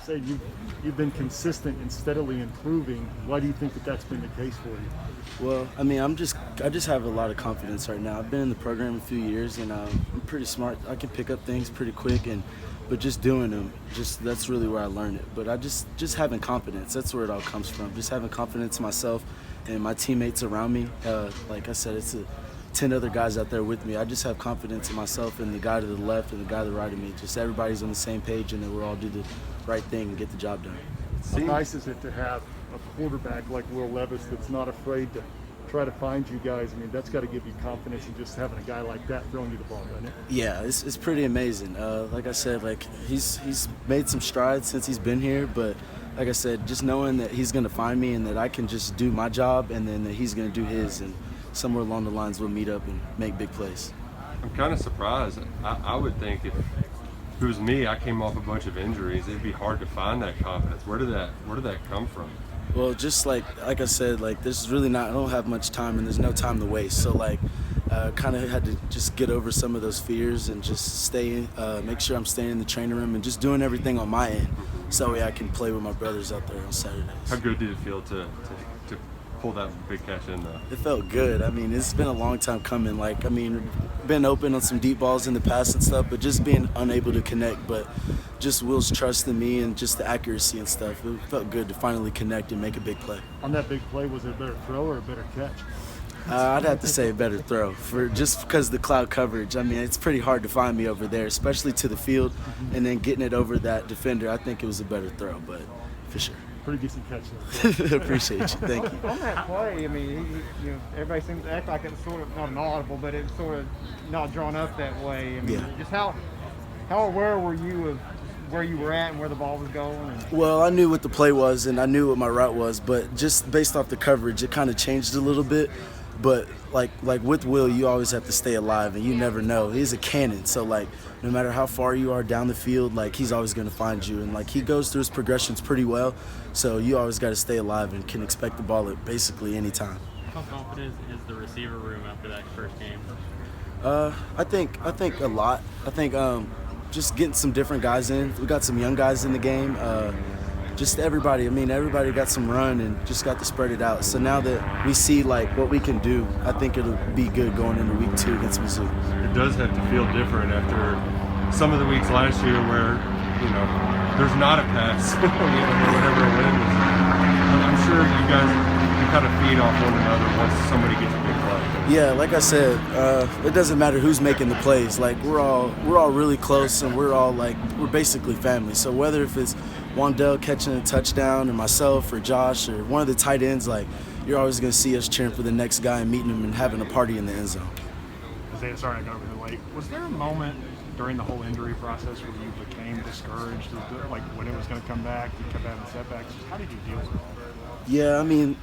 say you've been consistent and steadily improving. Why do you think that that's been the case for you? Well, I mean, I just have a lot of confidence right now. I've been in the program a few years, and I'm pretty smart. I can pick up things pretty quick, but just doing them, that's really where I learned it. But I just having confidence. That's where it all comes from. Just having confidence in myself and my teammates around me. Like I said, it's 10 other guys out there with me. I just have confidence in myself and the guy to the left and the guy to the right of me. Just everybody's on the same page, and then we'll all do the right thing and get the job done. How nice is it to have a quarterback like Will Levis that's not afraid to try to find you guys? I mean, that's got to give you confidence in just having a guy like that throwing you the ball, doesn't it? Yeah, it's pretty amazing. Like I said, he's made some strides since he's been here, but like I said, just knowing that he's going to find me and that I can just do my job and then that he's going to do his, and somewhere along the lines we'll meet up and make big plays. I'm kind of surprised. I would think if it was me, I came off a bunch of injuries, it'd be hard to find that confidence. Where did that come from? Well, just like I said, there's really I don't have much time and there's no time to waste. So kind of had to just get over some of those fears and just make sure I'm staying in the training room and just doing everything on my end, so I can play with my brothers out there on Saturdays. How good did it feel to pull that big catch in though? It felt good. I mean, it's been a long time coming. Been open on some deep balls in the past and stuff, but just being unable to connect. But just Will's trust in me and just the accuracy and stuff. It felt good to finally connect and make a big play. On that big play, was it a better throw or a better catch? I'd have to say a better throw, just because of the cloud coverage. I mean, it's pretty hard to find me over there, especially to the field, and then getting it over that defender. I think it was a better throw, but for sure. Pretty decent catch. Appreciate you. Thank you. On that play, I mean, everybody seems to act like it's sort of not an audible, but it's sort of not drawn up that way. I mean, just how aware were you of where you were at and where the ball was going? Well, I knew what the play was and I knew what my route was, but just based off the coverage, it kind of changed a little bit. But like with Will, you always have to stay alive, and you never know. He's a cannon, so no matter how far you are down the field, he's always going to find you, and he goes through his progressions pretty well. So you always got to stay alive and can expect the ball at basically any time. How confident is the receiver room after that first game? I think a lot. I think just getting some different guys in. We got some young guys in the game. Just everybody. I mean, everybody got some run and just got to spread it out. So now that we see what we can do, I think it'll be good going into week 2 against Mizzou. It does have to feel different after some of the weeks last year where there's not a pass, whatever a win is. I'm sure you guys kind of feed off one another once somebody gets a big play. Yeah, like I said, it doesn't matter who's making the plays. We're all really close, and we're basically family. So whether if it's Wandell catching a touchdown or myself or Josh or one of the tight ends, you're always going to see us cheering for the next guy and meeting him and having a party in the end zone. Sorry I got over here late. Was there a moment during the whole injury process where you became discouraged, when it was going to come back, you kept having setbacks? How did you deal with it? Yeah, I mean,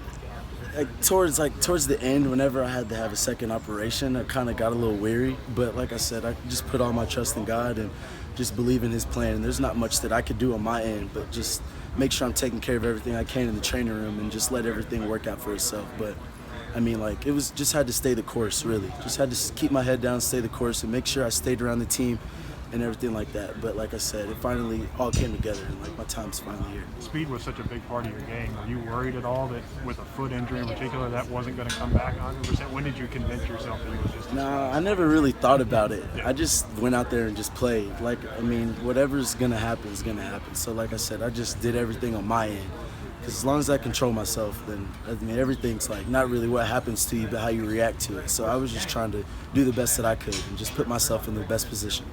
towards the end, whenever I had to have a second operation, I kind of got a little weary. But like I said, I just put all my trust in God and just believe in His plan. And there's not much that I could do on my end, but just make sure I'm taking care of everything I can in the training room and just let everything work out for itself. But I mean, it was just had to stay the course, really. Just had to keep my head down, stay the course, and make sure I stayed around the team and everything like that. But like I said, it finally all came together, and my time's finally here. Speed was such a big part of your game. Were you worried at all that with a foot injury in particular that wasn't going to come back 100%? When did you convince yourself that it was just... Nah, I never really thought about it. Yeah. I just went out there and just played. Whatever's going to happen is going to happen. So like I said, I just did everything on my end. Because as long as I control myself, then everything's not really what happens to you, but how you react to it. So I was just trying to do the best that I could and just put myself in the best position.